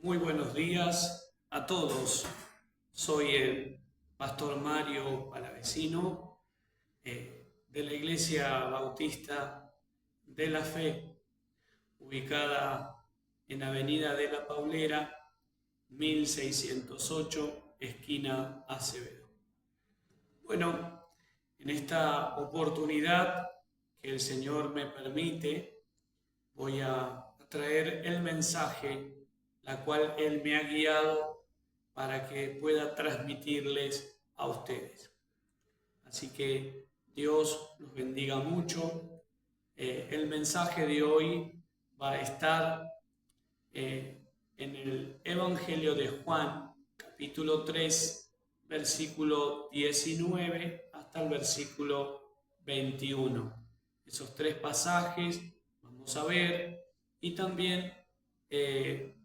Muy buenos días a todos. Soy el pastor Mario Palavecino de la Iglesia Bautista de la Fe, ubicada en Avenida de la Paulera, 1608, esquina Acevedo. Bueno, en esta oportunidad que el Señor me permite, voy a traer el mensaje la cual Él me ha guiado para que pueda transmitirles a ustedes. Así que Dios los bendiga mucho. El mensaje de hoy va a estar en el Evangelio de Juan, capítulo 3, versículo 19 hasta el versículo 21. Esos tres pasajes vamos a ver, y también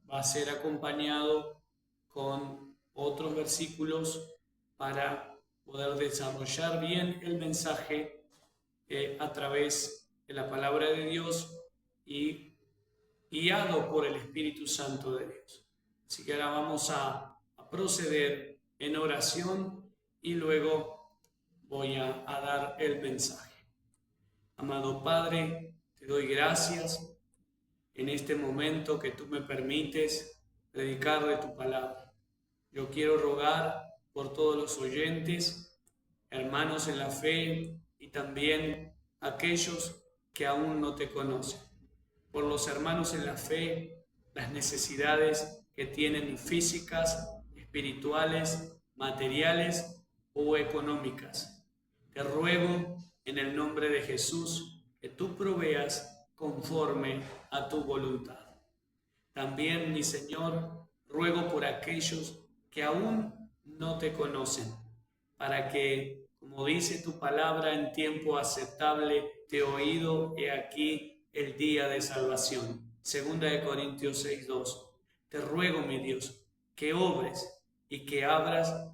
va a ser acompañado con otros versículos para poder desarrollar bien el mensaje a través de la palabra de Dios y guiado por el Espíritu Santo de Dios. Así que ahora vamos a proceder en oración y luego voy a dar el mensaje. Amado Padre, te doy gracias en este momento que tú me permites predicar de tu palabra. Yo quiero rogar por todos los oyentes, hermanos en la fe y también aquellos que aún no te conocen. Por los hermanos en la fe, las necesidades que tienen físicas, espirituales, materiales o económicas. Te ruego en el nombre de Jesús que tú proveas conforme a tu voluntad. También, mi Señor, ruego por aquellos que aún no te conocen, para que, como dice tu palabra, en tiempo aceptable te he oído, he aquí el día de salvación. Segunda de Corintios 6:2. Te ruego, mi Dios, que obres y que abras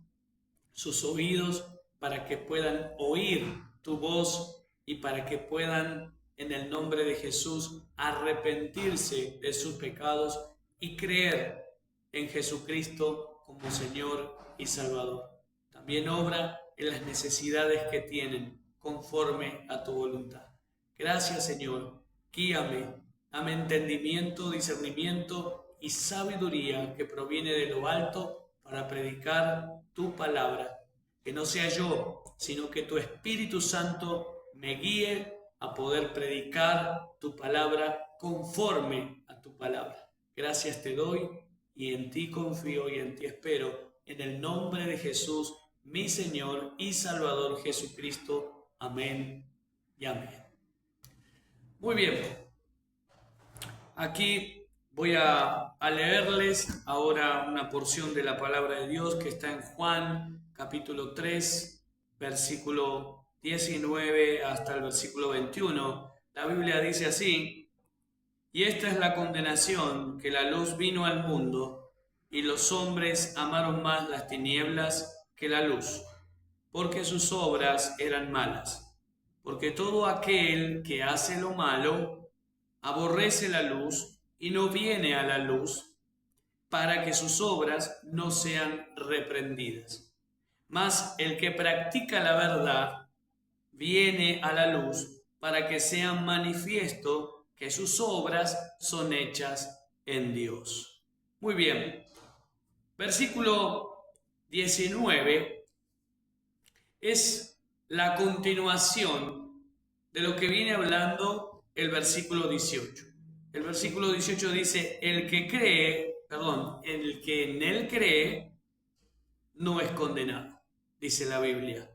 sus oídos para que puedan oír tu voz y para que puedan, en el nombre de Jesús, arrepentirse de sus pecados y creer en Jesucristo como Señor y Salvador. También obra en las necesidades que tienen conforme a tu voluntad. Gracias, Señor. Guíame, dame entendimiento, discernimiento y sabiduría que proviene de lo alto para predicar tu palabra. Que no sea yo, sino que tu Espíritu Santo me guíe a poder predicar tu palabra conforme a tu palabra. Gracias te doy y en ti confío y en ti espero. En el nombre de Jesús, mi Señor y Salvador Jesucristo. Amén y amén. Muy bien, aquí voy a leerles ahora una porción de la palabra de Dios que está en Juan capítulo 3, versículo 19 hasta el versículo 21. La Biblia dice así: y esta es la condenación, que la luz vino al mundo, y los hombres amaron más las tinieblas que la luz, porque sus obras eran malas. Porque todo aquel que hace lo malo aborrece la luz y no viene a la luz, para que sus obras no sean reprendidas. Mas el que practica la verdad viene a la luz, para que sea manifiesto que sus obras son hechas en Dios. Muy bien, versículo 19 es la continuación de lo que viene hablando el versículo 18. El versículo 18 dice: el que en él cree no es condenado, dice la Biblia.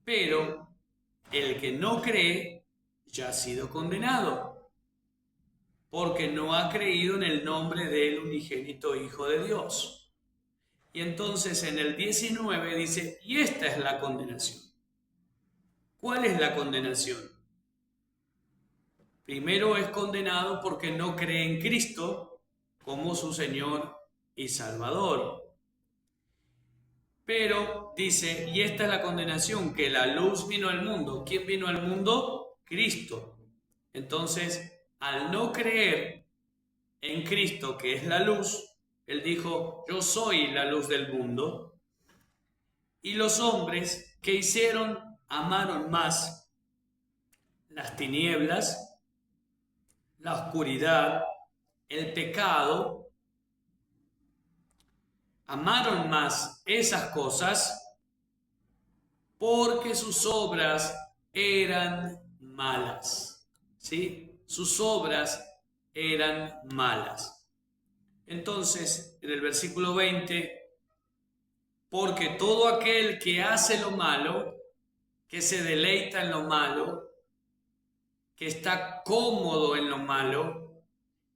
Pero el que no cree ya ha sido condenado, porque no ha creído en el nombre del unigénito Hijo de Dios. Y entonces en el 19 dice: y esta es la condenación. ¿Cuál es la condenación? Primero es condenado porque no cree en Cristo como su Señor y Salvador. Pero dice: y esta es la condenación, que la luz vino al mundo. ¿Quién vino al mundo? Cristo. Entonces, al no creer en Cristo, que es la luz. Él dijo, yo soy la luz del mundo. Y los hombres que hicieron, amaron más las tinieblas, la oscuridad, el pecado, amaron más esas cosas porque sus obras eran malas. ¿Sí? Sus obras eran malas. Entonces, en el versículo 20, porque todo aquel que hace lo malo, que se deleita en lo malo, que está cómodo en lo malo,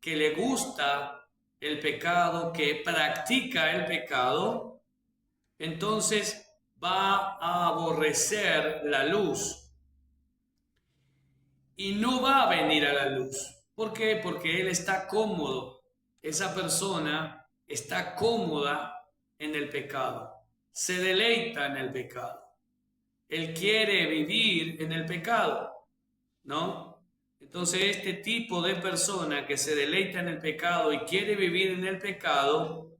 que le gusta el pecado, que practica el pecado, entonces va a aborrecer la luz y no va a venir a la luz. ¿Por qué? Porque él está cómodo. Esa persona está cómoda en el pecado, se deleita en el pecado. Él quiere vivir en el pecado, ¿no? Entonces este tipo de persona que se deleita en el pecado y quiere vivir en el pecado,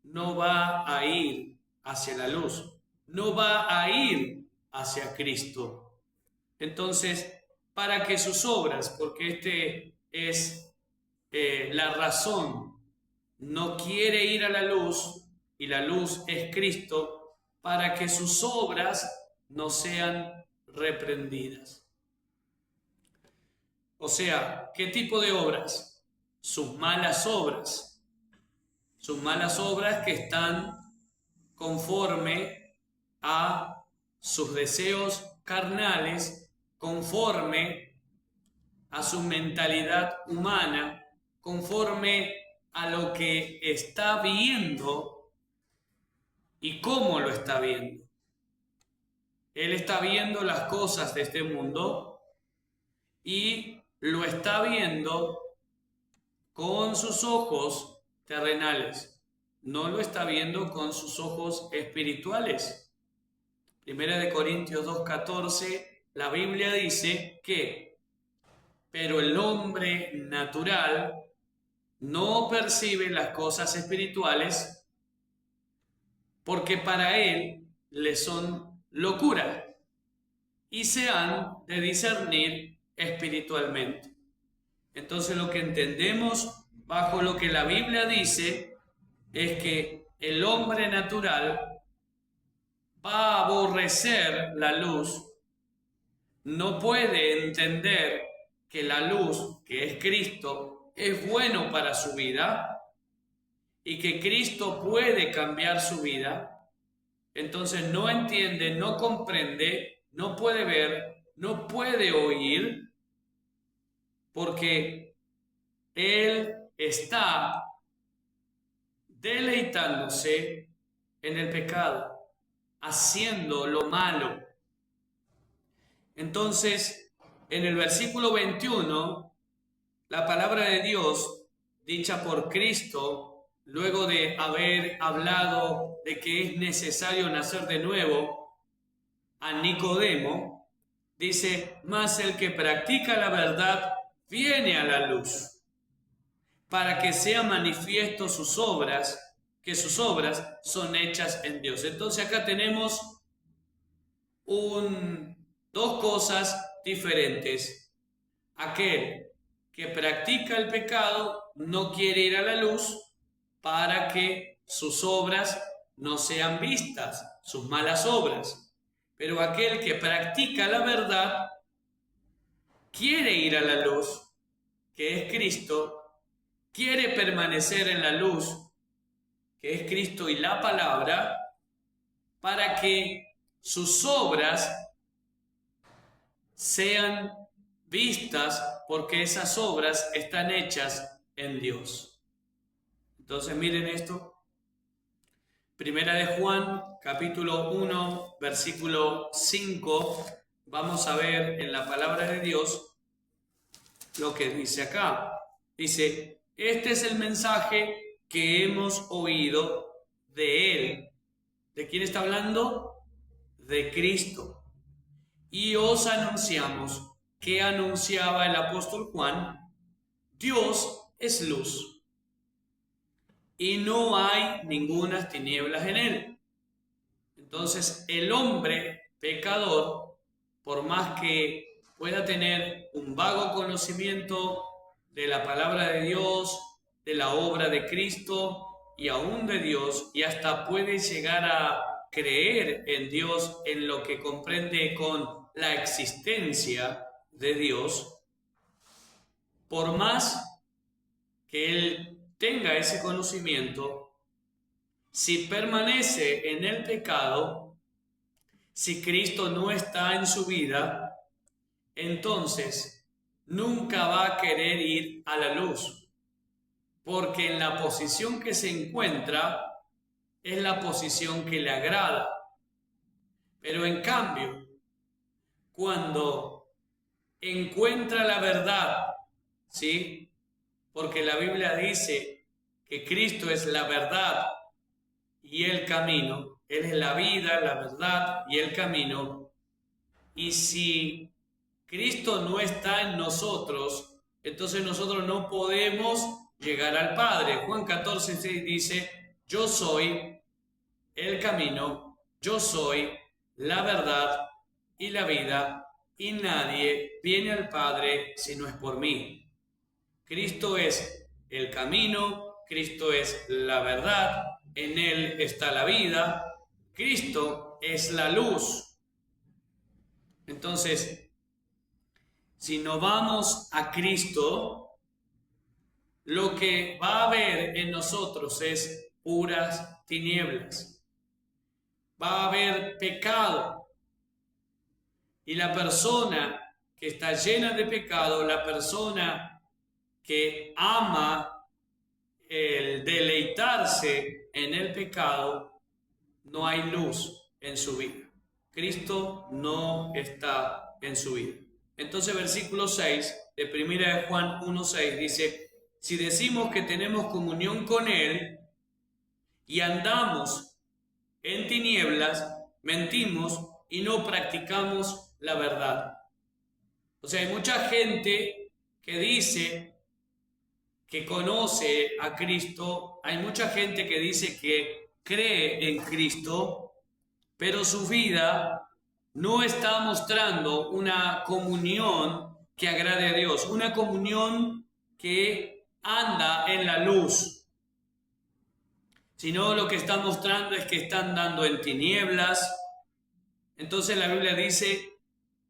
no va a ir hacia la luz, no va a ir hacia Cristo. Entonces, para que sus obras, porque este es la razón, no quiere ir a la luz y la luz es Cristo, para que sus obras no sean reprendidas. O sea, ¿qué tipo de obras? Sus malas obras. Sus malas obras que están conforme a sus deseos carnales, conforme a su mentalidad humana, conforme a lo que está viendo y cómo lo está viendo. Él está viendo las cosas de este mundo y lo está viendo con sus ojos terrenales, no lo está viendo con sus ojos espirituales. Primera de Corintios 2:14, la Biblia dice que, pero el hombre natural no percibe las cosas espirituales porque para él le son locura y se han de discernir espiritualmente. Entonces lo que entendemos bajo lo que la Biblia dice es que el hombre natural va a aborrecer la luz, no puede entender que la luz, que es Cristo, es bueno para su vida y que Cristo puede cambiar su vida. Entonces no entiende, no comprende, no puede ver, no puede oír, porque él está deleitándose en el pecado, haciendo lo malo. Entonces, en el versículo 21, la palabra de Dios, dicha por Cristo, luego de haber hablado de que es necesario nacer de nuevo, a Nicodemo, dice, mas el que practica la verdad viene a la luz, para que sea manifiesto sus obras, que sus obras son hechas en Dios. Entonces acá tenemos dos cosas diferentes. Aquel que practica el pecado no quiere ir a la luz para que sus obras no sean vistas, sus malas obras. Pero aquel que practica la verdad quiere ir a la luz, que es Cristo, quiere permanecer en la luz, que es Cristo y la palabra, para que sus obras sean vistas, porque esas obras están hechas en Dios. Entonces miren esto. Primera de Juan, capítulo 1, versículo 5. Vamos a ver en la palabra de Dios lo que dice acá. Dice, este es el mensaje que hemos oído de Él. ¿De quién está hablando? De Cristo. Y os anunciamos, que anunciaba el apóstol Juan, Dios es luz y no hay ninguna tinieblas en él. Entonces el hombre pecador, por más que pueda tener un vago conocimiento de la palabra de Dios, de la obra de Cristo y aún de Dios, y hasta puede llegar a creer en Dios en lo que comprende con la existencia de Dios, por más que él tenga ese conocimiento, si permanece en el pecado, si Cristo no está en su vida, entonces nunca va a querer ir a la luz, porque en la posición que se encuentra es la posición que le agrada. Pero en cambio, cuando encuentra la verdad, ¿sí? Porque la Biblia dice que Cristo es la verdad y el camino. Él es la vida, la verdad y el camino. Y si Cristo no está en nosotros, entonces nosotros no podemos llegar al Padre. Juan 14:6 dice, yo soy el camino, yo soy la verdad y la vida, y nadie viene al Padre si no es por mí. Cristo es el camino, Cristo es la verdad, en Él está la vida, Cristo es la luz. Entonces, si no vamos a Cristo, lo que va a haber en nosotros es puras tinieblas. Va a haber pecado. Y la persona que está llena de pecado, la persona que ama el deleitarse en el pecado, no hay luz en su vida. Cristo no está en su vida. Entonces, versículo 6 de 1 de Juan 1:6 dice, si decimos que tenemos comunión con Él y andamos en tinieblas, mentimos y no practicamos la verdad. O sea, hay mucha gente que dice que conoce a Cristo, hay mucha gente que dice que cree en Cristo, pero su vida no está mostrando una comunión que agrade a Dios, una comunión que anda en la luz, sino lo que está mostrando es que están andando en tinieblas. Entonces la Biblia dice,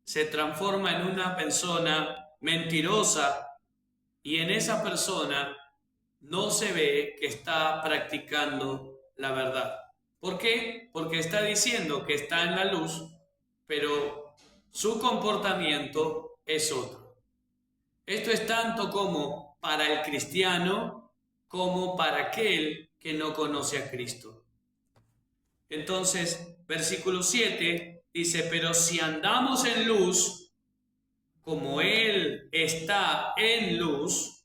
se transforma en una persona mentirosa y en esa persona no se ve que está practicando la verdad. ¿Por qué? Porque está diciendo que está en la luz, pero su comportamiento es otro. Esto es tanto como para el cristiano como para aquel que no conoce a Cristo. Entonces, versículo 7 dice, pero si andamos en luz, como Él está en luz,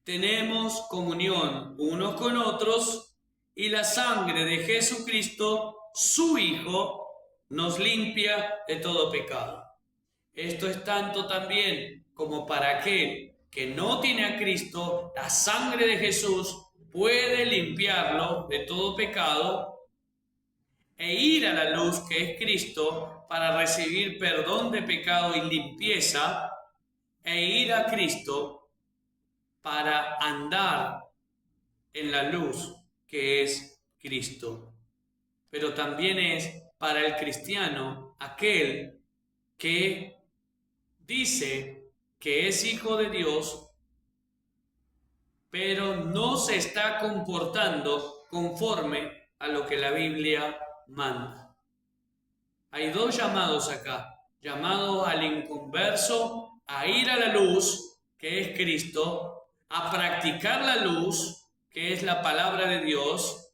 tenemos comunión unos con otros y la sangre de Jesucristo, su Hijo, nos limpia de todo pecado. Esto es tanto también como para aquel que no tiene a Cristo, la sangre de Jesús puede limpiarlo de todo pecado e ir a la luz que es Cristo para recibir perdón de pecado y limpieza, e ir a Cristo para andar en la luz que es Cristo. Pero también es para el cristiano aquel que dice que es hijo de Dios, pero no se está comportando conforme a lo que la Biblia manda. Hay dos llamados acá, llamado al inconverso a ir a la luz, que es Cristo, a practicar la luz, que es la palabra de Dios,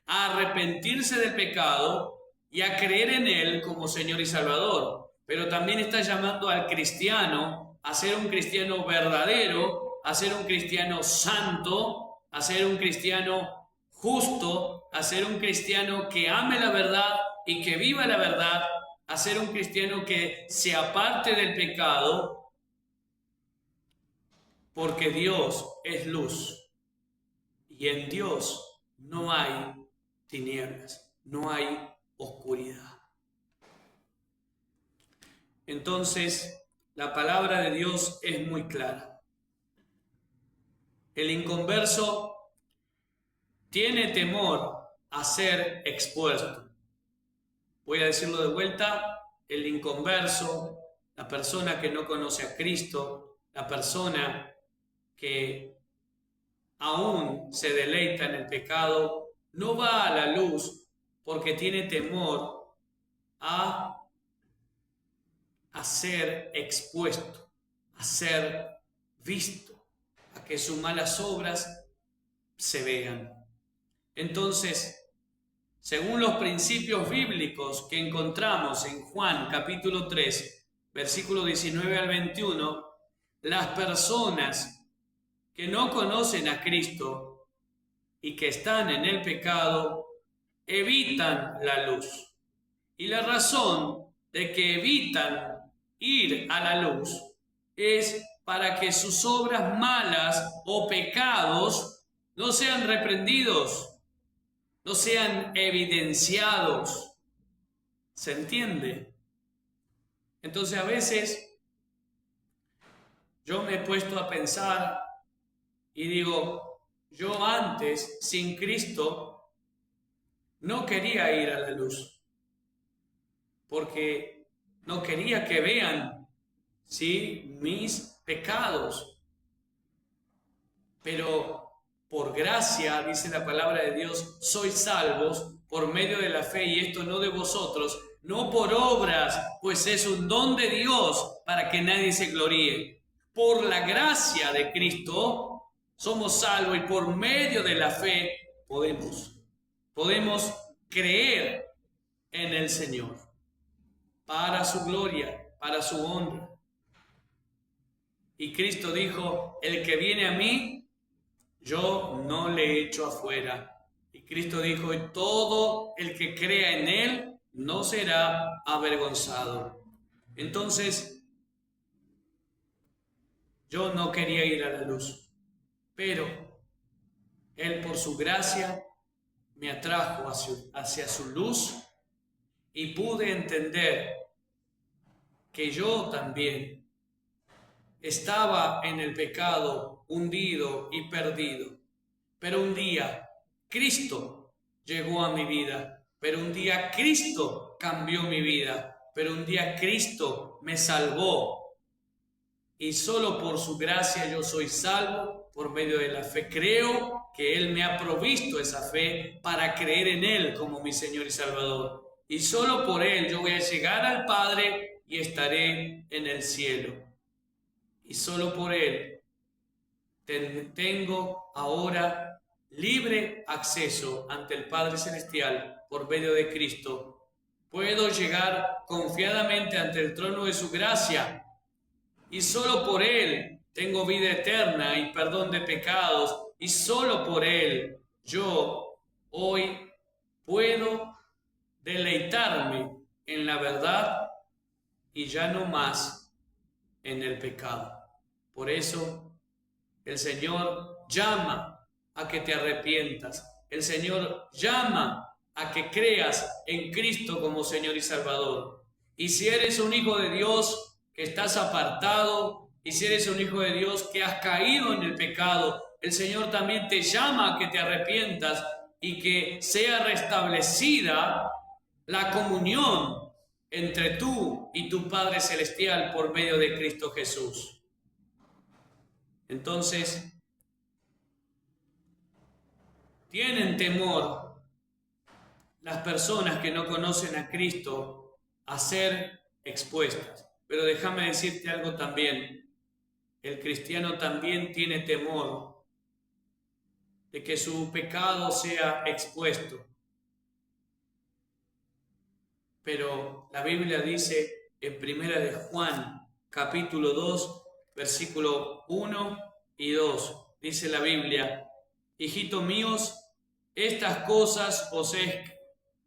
a arrepentirse del pecado y a creer en Él como Señor y Salvador. Pero también está llamando al cristiano a ser un cristiano verdadero, a ser un cristiano santo, a ser un cristiano justo, a ser un cristiano que ame la verdad y que viva la verdad, a ser un cristiano que se aparte del pecado porque Dios es luz y en Dios no hay tinieblas, no hay oscuridad. Entonces, la palabra de Dios es muy clara. El inconverso tiene temor a ser expuesto. Voy a decirlo de vuelta: el inconverso, la persona que no conoce a Cristo, la persona que aún se deleita en el pecado, no va a la luz porque tiene temor a ser expuesto, a ser visto, a que sus malas obras se vean. Entonces, según los principios bíblicos que encontramos en Juan capítulo 3, versículo 19 al 21, las personas que no conocen a Cristo y que están en el pecado evitan la luz. Y la razón de que evitan ir a la luz es para que sus obras malas o pecados no sean reprendidos, no sean evidenciados. ¿Se entiende? Entonces a veces yo me he puesto a pensar y digo, yo antes, sin Cristo, no quería ir a la luz, porque no quería que vean, ¿sí?, mis pecados. Pero por gracia, dice la palabra de Dios, sois salvos por medio de la fe, y esto no de vosotros, no por obras, pues es un don de Dios para que nadie se gloríe. Por la gracia de Cristo somos salvos, y por medio de la fe podemos creer en el Señor para su gloria, para su honra. Y Cristo dijo: el que viene a mí, yo no le echo afuera. Y Cristo dijo: y todo el que crea en él no será avergonzado. Entonces, yo no quería ir a la luz, pero Él por su gracia me atrajo hacia su luz, y pude entender que yo también estaba en el pecado, hundido y perdido. Pero un día Cristo llegó a mi vida, pero un día Cristo cambió mi vida, pero un día Cristo me salvó. Y solo por su gracia yo soy salvo por medio de la fe. Creo que Él me ha provisto esa fe para creer en Él como mi Señor y Salvador. Y solo por Él yo voy a llegar al Padre y estaré en el cielo. Y solo por Él tengo ahora libre acceso ante el Padre Celestial por medio de Cristo. Puedo llegar confiadamente ante el trono de su gracia, y solo por Él tengo vida eterna y perdón de pecados, y solo por Él yo hoy puedo deleitarme en la verdad y ya no más en el pecado. Por eso el Señor llama a que te arrepientas. El Señor llama a que creas en Cristo como Señor y Salvador. Y si eres un hijo de Dios que estás apartado, y si eres un hijo de Dios que has caído en el pecado, el Señor también te llama a que te arrepientas y que sea restablecida la comunión entre tú y tu Padre Celestial por medio de Cristo Jesús. Entonces, tienen temor las personas que no conocen a Cristo a ser expuestas. Pero déjame decirte algo también. El cristiano también tiene temor de que su pecado sea expuesto. Pero la Biblia dice en Primera de Juan, capítulo 2, versículo 1 y 2, dice la Biblia: hijitos míos, estas cosas os he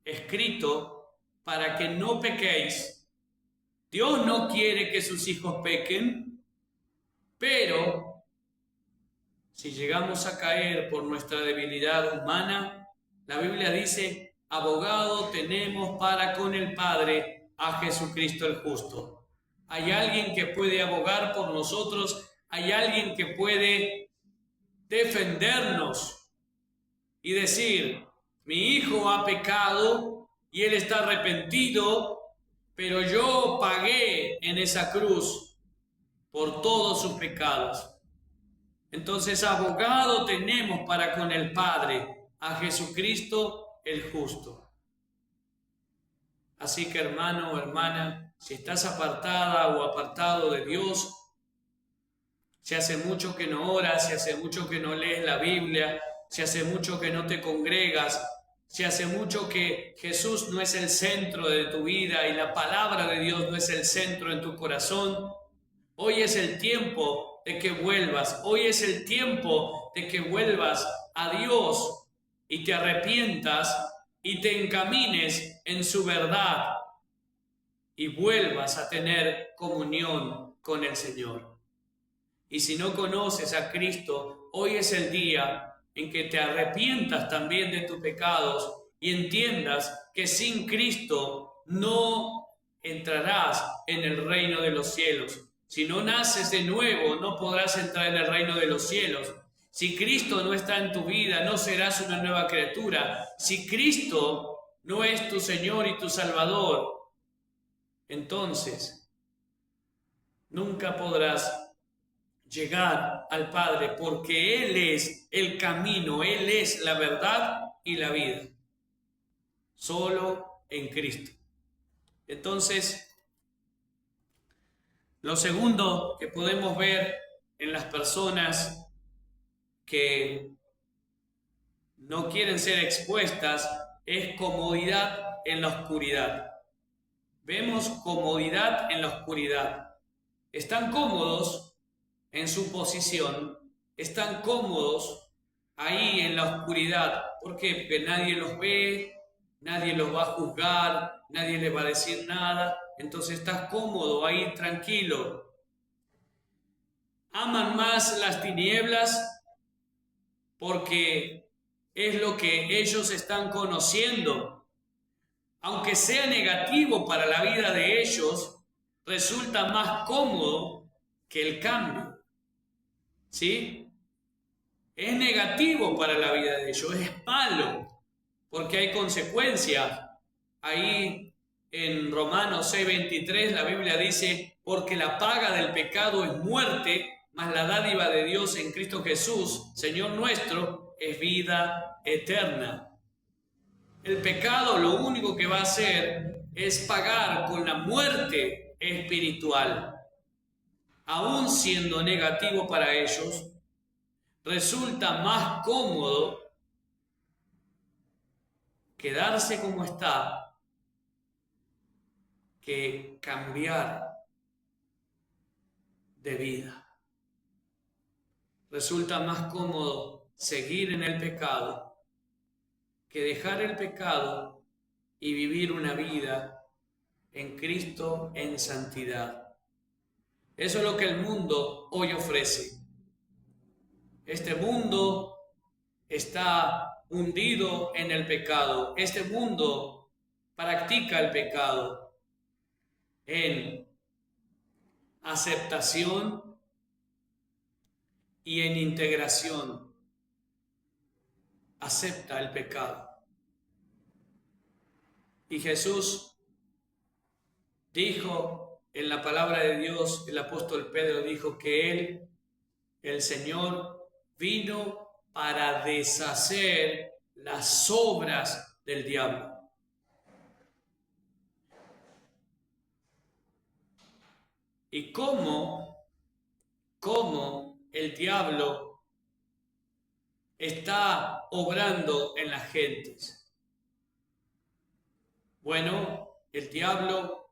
escrito para que no pequéis. Dios no quiere que sus hijos pequen, pero si llegamos a caer por nuestra debilidad humana, la Biblia dice, abogado tenemos para con el Padre a Jesucristo el justo. Hay alguien que puede abogar por nosotros, hay alguien que puede defendernos y decir, mi hijo ha pecado y él está arrepentido, pero yo pagué en esa cruz por todos sus pecados. Entonces, abogado tenemos para con el Padre, a Jesucristo el justo. Así que, hermano o hermana, si estás apartada o apartado de Dios, si hace mucho que no oras, si hace mucho que no lees la Biblia, si hace mucho que no te congregas, si hace mucho que Jesús no es el centro de tu vida y la palabra de Dios no es el centro en tu corazón, hoy es el tiempo de que vuelvas, hoy es el tiempo de que vuelvas a Dios y te arrepientas y te encamines en su verdad y vuelvas a tener comunión con el Señor. Y si no conoces a Cristo, hoy es el día en que te arrepientas también de tus pecados y entiendas que sin Cristo no entrarás en el reino de los cielos. Si no naces de nuevo, no podrás entrar en el reino de los cielos. Si Cristo no está en tu vida, no serás una nueva criatura. Si Cristo no es tu Señor y tu Salvador, entonces nunca podrás llegar al Padre, porque Él es el camino, Él es la verdad y la vida. Solo en Cristo. Entonces, lo segundo que podemos ver en las personas que no quieren ser expuestas es comodidad en la oscuridad. Vemos comodidad en la oscuridad. Están cómodos en su posición, están cómodos ahí en la oscuridad. ¿Por qué? Porque nadie los ve, nadie los va a juzgar, nadie les va a decir nada. Entonces estás cómodo ahí, tranquilo. Aman más las tinieblas porque es lo que ellos están conociendo. Aunque sea negativo para la vida de ellos, resulta más cómodo que el cambio. ¿Sí? Es negativo para la vida de ellos, es malo, porque hay consecuencias. Ahí en Romanos 6:23 la Biblia dice, porque la paga del pecado es muerte, mas la dádiva de Dios en Cristo Jesús, Señor nuestro, es vida eterna. El pecado lo único que va a hacer es pagar con la muerte espiritual. Aún siendo negativo para ellos, resulta más cómodo quedarse como está que cambiar de vida. Resulta más cómodo seguir en el pecado que dejar el pecado y vivir una vida en Cristo en santidad. Eso es lo que el mundo hoy ofrece. Este mundo está hundido en el pecado. Este mundo practica el pecado en aceptación y en integración. Acepta el pecado. Y Jesús dijo en la palabra de Dios, el apóstol Pedro dijo que Él, el Señor, vino para deshacer las obras del diablo. ¿Y cómo el diablo está obrando en las gentes? Bueno, el diablo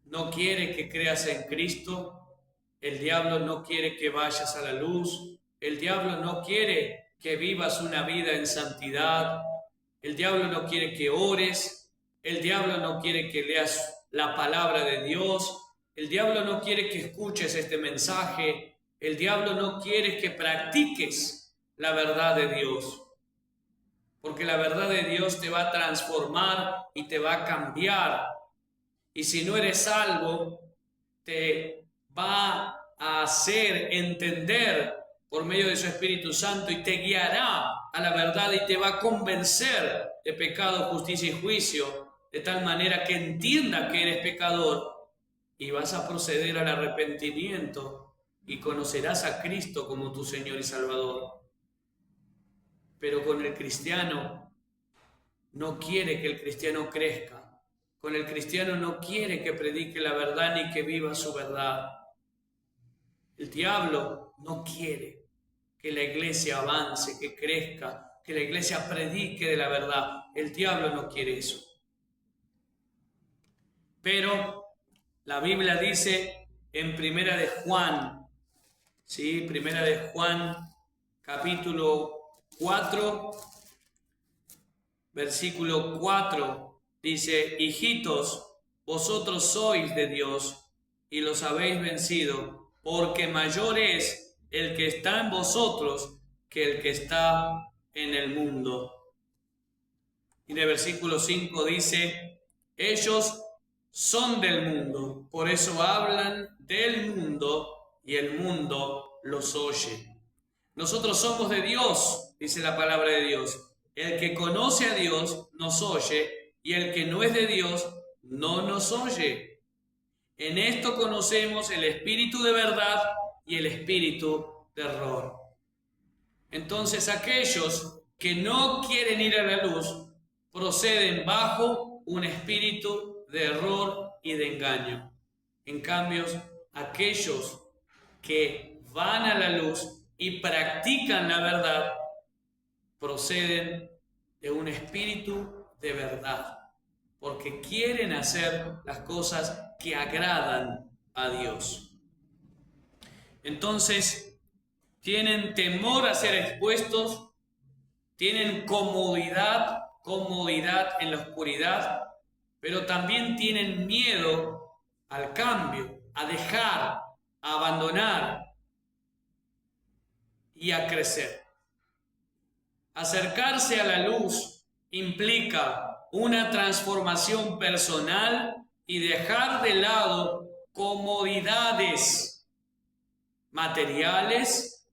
no quiere que creas en Cristo, el diablo no quiere que vayas a la luz, el diablo no quiere que vivas una vida en santidad, el diablo no quiere que ores, el diablo no quiere que leas la palabra de Dios, el diablo no quiere que escuches este mensaje, el diablo no quiere que practiques la verdad de Dios. Porque la verdad de Dios te va a transformar y te va a cambiar. Y si no eres salvo, te va a hacer entender por medio de su Espíritu Santo y te guiará a la verdad y te va a convencer de pecado, justicia y juicio, de tal manera que entienda que eres pecador y vas a proceder al arrepentimiento y conocerás a Cristo como tu Señor y Salvador. Pero con el cristiano no quiere que el cristiano crezca. Con el cristiano no quiere que predique la verdad ni que viva su verdad. El diablo no quiere que la iglesia avance, que crezca, que la iglesia predique de la verdad. El diablo no quiere eso. Pero la Biblia dice en Primera de Juan, ¿sí? Primera de Juan, capítulo 4, versículo 4, dice: hijitos, vosotros sois de Dios y los habéis vencido, porque mayor es el que está en vosotros que el que está en el mundo. Y en el versículo 5 dice: ellos son del mundo, por eso hablan del mundo y el mundo los oye. Nosotros somos de Dios, dice la palabra de Dios. El que conoce a Dios nos oye, y el que no es de Dios no nos oye. En esto conocemos el espíritu de verdad y el espíritu de error. Entonces aquellos que no quieren ir a la luz proceden bajo un espíritu de error y de engaño. En cambio, aquellos que van a la luz y practican la verdad proceden de un espíritu de verdad, porque quieren hacer las cosas que agradan a Dios. Entonces, tienen temor a ser expuestos, tienen comodidad en la oscuridad, pero también tienen miedo al cambio, a dejar, a abandonar y a crecer. Acercarse a la luz implica una transformación personal y dejar de lado comodidades materiales,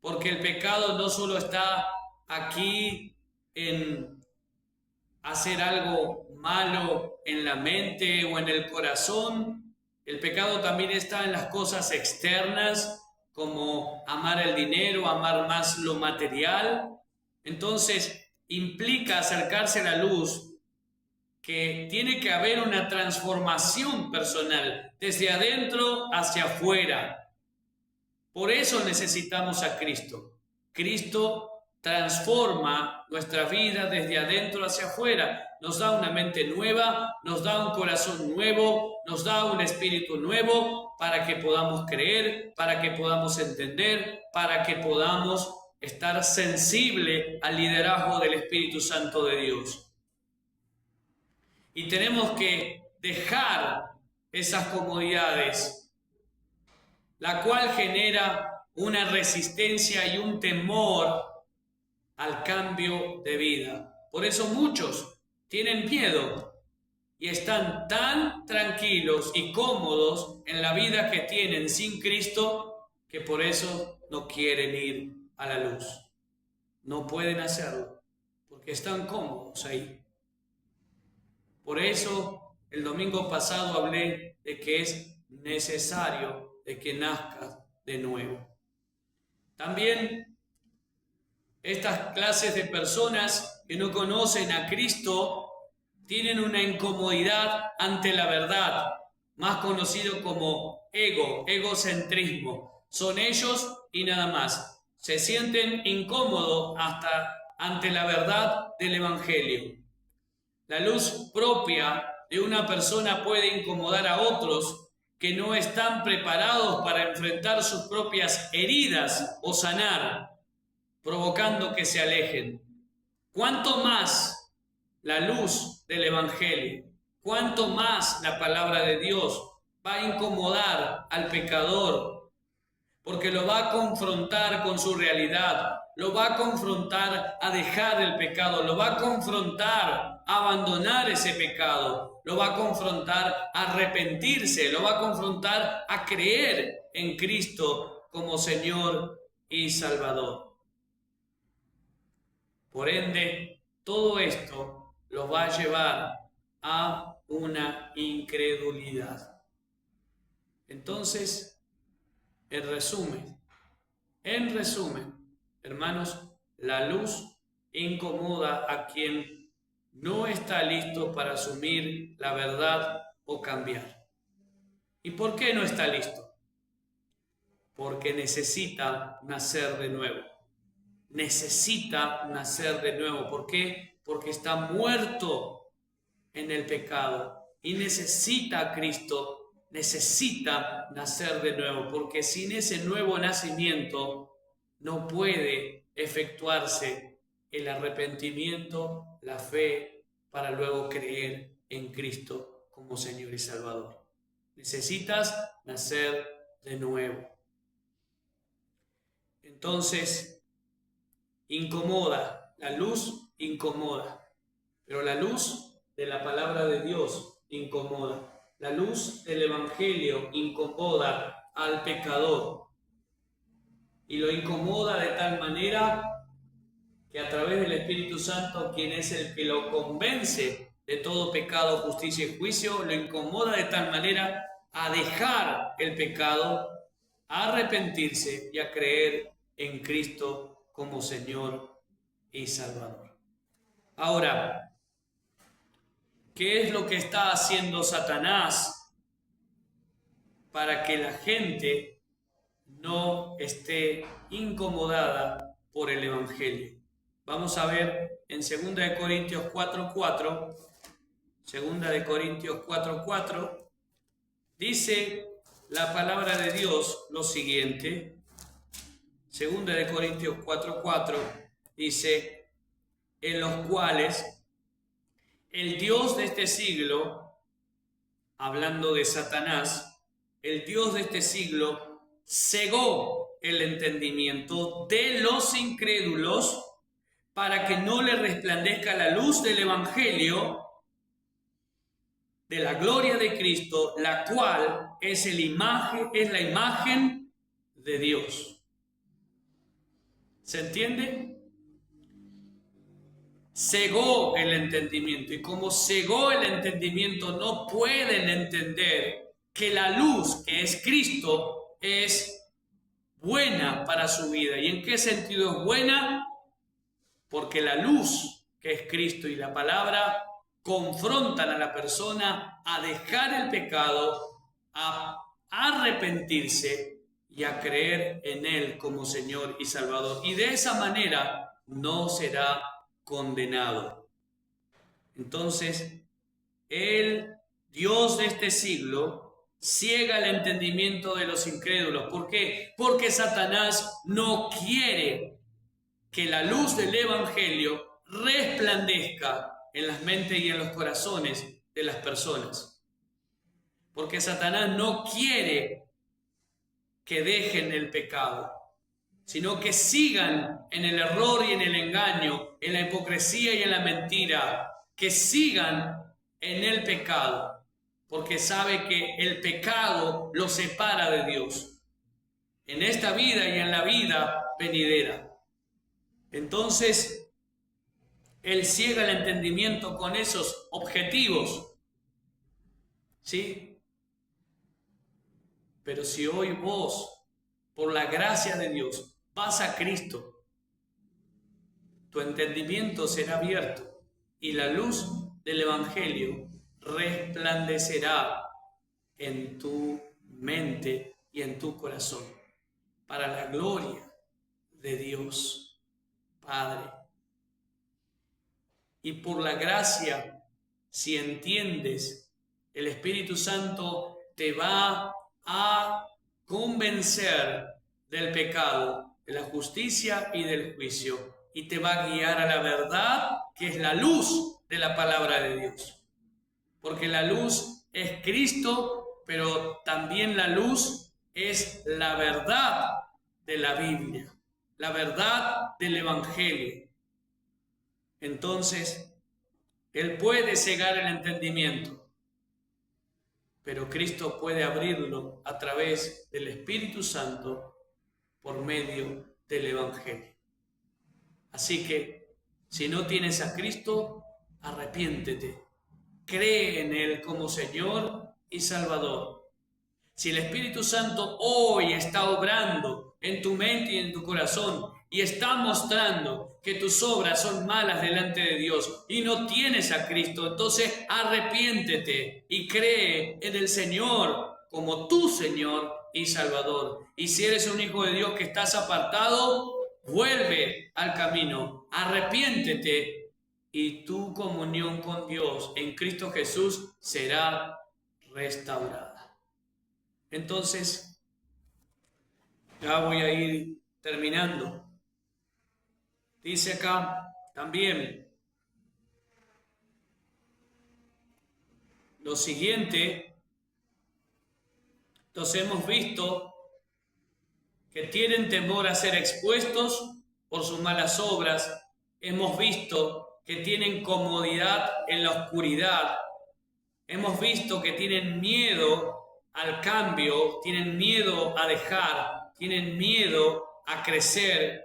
porque el pecado no solo está aquí en hacer algo malo en la mente o en el corazón. El pecado también está en las cosas externas, como amar el dinero, amar más lo material. Entonces, implica acercarse a la luz, que tiene que haber una transformación personal, desde adentro hacia afuera. Por eso necesitamos a Cristo. Cristo transforma nuestra vida desde adentro hacia afuera. Nos da una mente nueva, nos da un corazón nuevo, nos da un espíritu nuevo para que podamos creer, para que podamos entender, para que podamos estar sensible al liderazgo del Espíritu Santo de Dios. Y tenemos que dejar esas comodidades, la cual genera una resistencia y un temor al cambio de vida. Por eso muchos tienen miedo y están tan tranquilos y cómodos en la vida que tienen sin Cristo, que por eso no quieren ir a la luz. No pueden hacerlo porque están cómodos ahí. Por eso el domingo pasado hablé de que es necesario de que nazcas de nuevo. También estas clases de personas que no conocen a Cristo tienen una incomodidad ante la verdad, más conocido como egocentrismo. Son ellos y nada más. Se sienten incómodos hasta ante la verdad del Evangelio. La luz propia de una persona puede incomodar a otros que no están preparados para enfrentar sus propias heridas o sanar, provocando que se alejen. Cuanto más la luz del Evangelio, cuanto más la palabra de Dios va a incomodar al pecador, porque lo va a confrontar con su realidad, lo va a confrontar a dejar el pecado, lo va a confrontar a abandonar ese pecado, lo va a confrontar a arrepentirse, lo va a confrontar a creer en Cristo como Señor y Salvador. Por ende, todo esto lo va a llevar a una incredulidad. Entonces, en resumen, hermanos, la luz incomoda a quien no está listo para asumir la verdad o cambiar. ¿Y por qué no está listo? Porque necesita nacer de nuevo. Necesita nacer de nuevo. ¿Por qué? Porque está muerto en el pecado y necesita a Cristo. Necesita nacer de nuevo, porque sin ese nuevo nacimiento no puede efectuarse el arrepentimiento, la fe, para luego creer en Cristo como Señor y Salvador. Necesitas nacer de nuevo. Entonces, incomoda, la luz incomoda, pero la luz de la palabra de Dios incomoda. La luz del Evangelio incomoda al pecador y lo incomoda de tal manera que a través del Espíritu Santo, quien es el que lo convence de todo pecado, justicia y juicio, lo incomoda de tal manera a dejar el pecado, a arrepentirse y a creer en Cristo como Señor y Salvador. Ahora, ¿qué es lo que está haciendo Satanás para que la gente no esté incomodada por el Evangelio? Vamos a ver en 2 Corintios 4:4, 2 Corintios 4:4, dice la palabra de Dios lo siguiente. 2 Corintios 4:4 dice: en los cuales el Dios de este siglo, hablando de Satanás, el Dios de este siglo cegó el entendimiento de los incrédulos para que no le resplandezca la luz del Evangelio de la gloria de Cristo, la cual es la imagen de Dios. ¿Se entiende? Cegó el entendimiento, y como cegó el entendimiento, no pueden entender que la luz, que es Cristo, es buena para su vida. ¿Y en qué sentido es buena? Porque la luz, que es Cristo y la palabra, confrontan a la persona a dejar el pecado, a arrepentirse y a creer en Él como Señor y Salvador. Y de esa manera no será condenado. Entonces, el Dios de este siglo ciega el entendimiento de los incrédulos. ¿Por qué? Porque Satanás no quiere que la luz del Evangelio resplandezca en las mentes y en los corazones de las personas. Porque Satanás no quiere que dejen el pecado, sino que sigan en el error y en el engaño, en la hipocresía y en la mentira, que sigan en el pecado, porque sabe que el pecado los separa de Dios, en esta vida y en la vida venidera. Entonces, Él ciega el entendimiento con esos objetivos, ¿sí? Pero si hoy vos, por la gracia de Dios, vas a Cristo, tu entendimiento será abierto y la luz del Evangelio resplandecerá en tu mente y en tu corazón para la gloria de Dios Padre. Y por la gracia, si entiendes, el Espíritu Santo te va a convencer del pecado, de la justicia y del juicio, y te va a guiar a la verdad, que es la luz de la palabra de Dios. Porque la luz es Cristo, pero también la luz es la verdad de la Biblia, la verdad del Evangelio. Entonces, Él puede cegar el entendimiento, pero Cristo puede abrirlo a través del Espíritu Santo por medio del Evangelio. Así que, si no tienes a Cristo, arrepiéntete. Cree en Él como Señor y Salvador. Si el Espíritu Santo hoy está obrando en tu mente y en tu corazón y está mostrando que tus obras son malas delante de Dios y no tienes a Cristo, entonces arrepiéntete y cree en el Señor como tu Señor y Salvador. Y si eres un hijo de Dios que estás apartado, vuelve al camino, arrepiéntete y tu comunión con Dios en Cristo Jesús será restaurada. Entonces, ya voy a ir terminando. Dice acá también lo siguiente. Entonces hemos visto que tienen temor a ser expuestos por sus malas obras. Hemos visto que tienen comodidad en la oscuridad. Hemos visto que tienen miedo al cambio, tienen miedo a dejar, tienen miedo a crecer,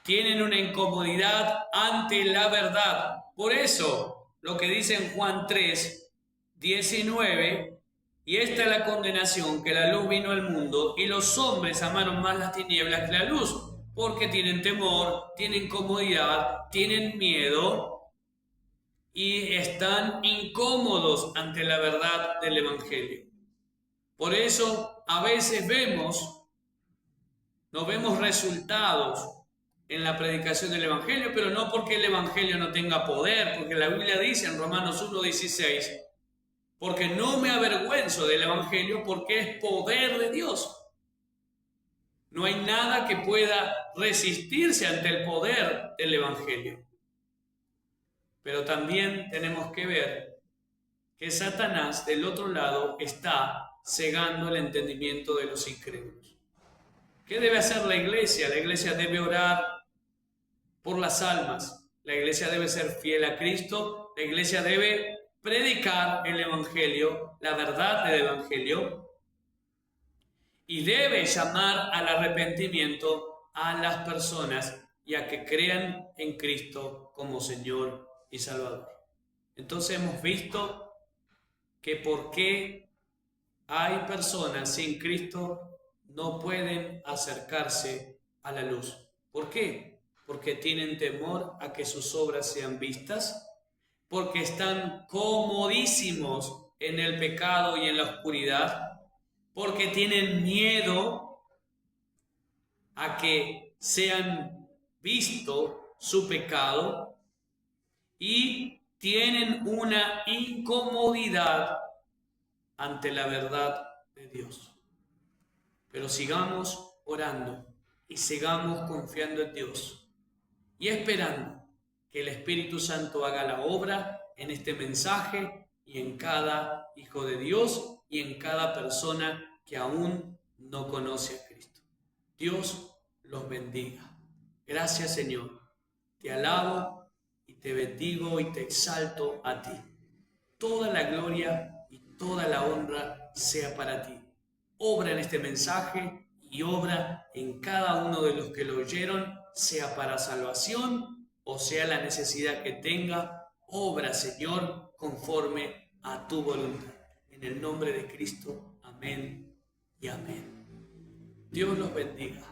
tienen una incomodidad ante la verdad. Por eso, lo que dice en Juan 3, 19, y esta es la condenación, que la luz vino al mundo, y los hombres amaron más las tinieblas que la luz, porque tienen temor, tienen comodidad, tienen miedo, y están incómodos ante la verdad del Evangelio. Por eso a veces no vemos resultados en la predicación del Evangelio, pero no porque el Evangelio no tenga poder, porque la Biblia dice en Romanos 1:16, porque no me avergüenzo del Evangelio porque es poder de Dios. No hay nada que pueda resistirse ante el poder del Evangelio. Pero también tenemos que ver que Satanás del otro lado está cegando el entendimiento de los incrédulos. ¿Qué debe hacer la iglesia? La iglesia debe orar por las almas. La iglesia debe ser fiel a Cristo. La iglesia debe predicar el Evangelio, la verdad del Evangelio, y debe llamar al arrepentimiento a las personas y a que crean en Cristo como Señor y Salvador. Entonces hemos visto que por qué hay personas sin Cristo no pueden acercarse a la luz. ¿Por qué? Porque tienen temor a que sus obras sean vistas, porque están comodísimos en el pecado y en la oscuridad, porque tienen miedo a que sean visto su pecado y tienen una incomodidad ante la verdad de Dios. Pero sigamos orando y sigamos confiando en Dios y esperando que el Espíritu Santo haga la obra en este mensaje y en cada hijo de Dios y en cada persona que aún no conoce a Cristo. Dios los bendiga. Gracias, Señor. Te alabo y te bendigo y te exalto a ti. Toda la gloria y toda la honra sea para ti. Obra en este mensaje y obra en cada uno de los que lo oyeron, sea para salvación o sea la necesidad que tenga. Obra, Señor, conforme a tu voluntad. En el nombre de Cristo, amén y amén. Dios los bendiga.